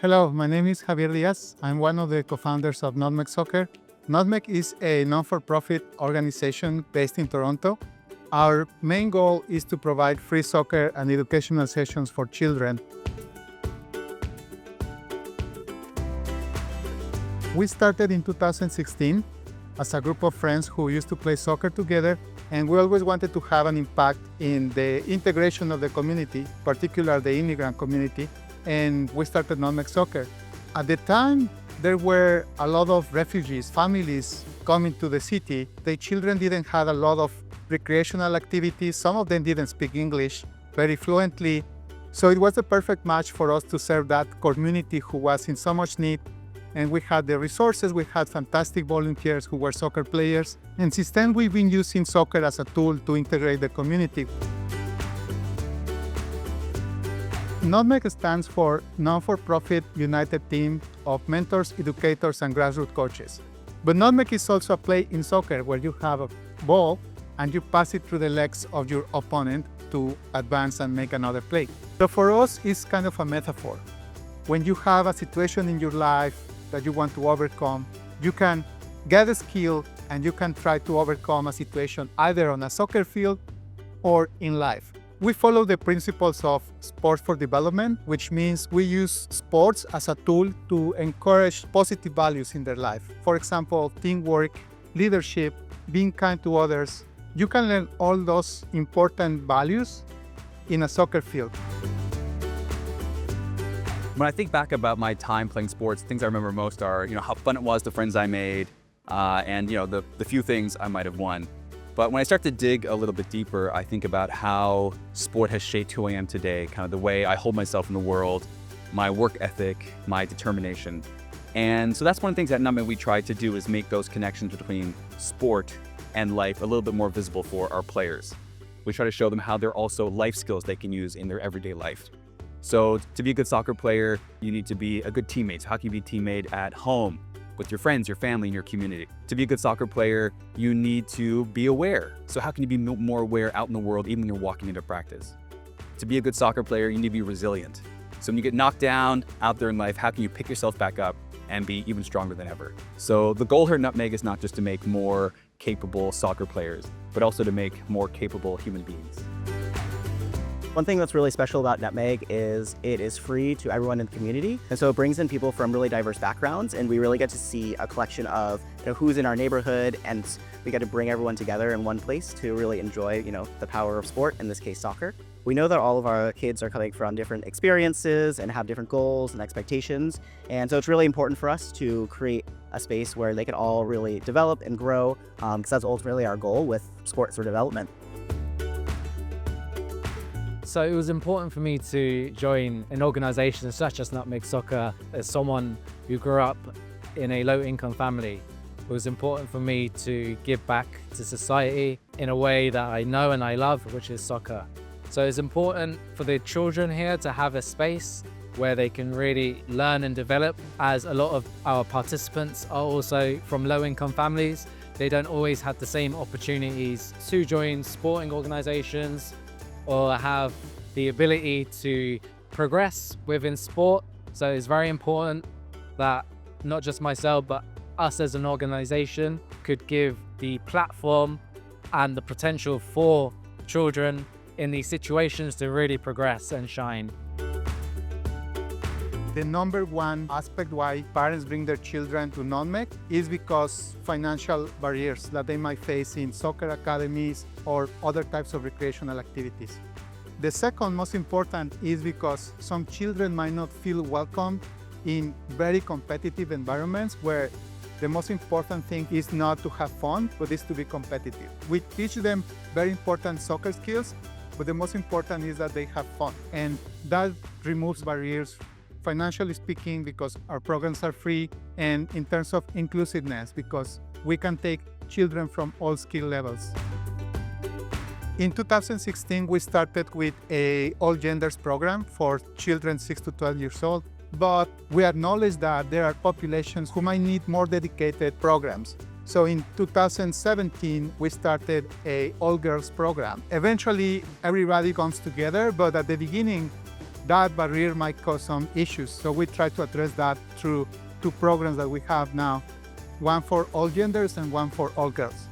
Hello, my name is Javier Diaz. I'm one of the co-founders of NUTMEG Soccer. NUTMEG is a non-for-profit organization based in Toronto. Our main goal is to provide free soccer and educational sessions for children. We started in 2016 as a group of friends who used to play soccer together, and we always wanted to have an impact in the integration of the community, particularly the immigrant community, and we started NUTMEG Soccer. At the time, there were a lot of refugees, families coming to the city. The children didn't have a lot of recreational activities. Some of them didn't speak English very fluently. So it was the perfect match for us to serve that community who was in so much need. And we had the resources, we had fantastic volunteers who were soccer players. And since then, we've been using soccer as a tool to integrate the community. NUTMEG stands for Non-for-Profit United Team of Mentors, Educators, and Grassroots Coaches. But NUTMEG is also a play in soccer where you have a ball and you pass it through the legs of your opponent to advance and make another play. So for us, it's kind of a metaphor. When you have a situation in your life that you want to overcome, you can get a skill and you can try to overcome a situation either on a soccer field or in life. We follow the principles of sports for development, which means we use sports as a tool to encourage positive values in their life. For example, teamwork, leadership, being kind to others. You can learn all those important values in a soccer field. When I think back about my time playing sports, things I remember most are, how fun it was, the friends I made, and the few things I might have won. But when I start to dig a little bit deeper, I think about how sport has shaped who I am today, kind of the way I hold myself in the world, my work ethic, my determination. And so that's one of the things at NUTMEG we try to do is make those connections between sport and life a little bit more visible for our players. We try to show them how they're also life skills they can use in their everyday life. So to be a good soccer player, you need to be a good teammate. So how can you be a teammate at home, with your friends, your family, and your community? To be a good soccer player, you need to be aware. So how can you be more aware out in the world, even when you're walking into practice? To be a good soccer player, you need to be resilient. So when you get knocked down out there in life, how can you pick yourself back up and be even stronger than ever? So the goal here at NUTMEG is not just to make more capable soccer players, but also to make more capable human beings. One thing that's really special about NUTMEG is it is free to everyone in the community. And so it brings in people from really diverse backgrounds, and we really get to see a collection of who's in our neighborhood, and we get to bring everyone together in one place to really enjoy the power of sport, in this case soccer. We know that all of our kids are coming from different experiences and have different goals and expectations. And so it's really important for us to create a space where they can all really develop and grow, because that's ultimately our goal with sports for development. So it was important for me to join an organization such as NUTMEG Soccer. As someone who grew up in a low-income family, it was important for me to give back to society in a way that I know and I love, which is soccer. So it's important for the children here to have a space where they can really learn and develop, as a lot of our participants are also from low-income families. They don't always have the same opportunities to join sporting organizations or have the ability to progress within sport. So it's very important that not just myself, but us as an organization could give the platform and the potential for children in these situations to really progress and shine. The number one aspect why parents bring their children to NUTMEG is because financial barriers that they might face in soccer academies or other types of recreational activities. The second most important is because some children might not feel welcome in very competitive environments where the most important thing is not to have fun, but is to be competitive. We teach them very important soccer skills, but the most important is that they have fun. And that removes barriers, financially speaking, because our programs are free, and in terms of inclusiveness, because we can take children from all skill levels. In 2016, we started with an all genders program for children 6 to 12 years old, but we acknowledge that there are populations who might need more dedicated programs. So in 2017, we started an all girls program. Eventually, everybody comes together, but at the beginning, that barrier might cause some issues. So we try to address that through two programs that we have now, one for all genders and one for all girls.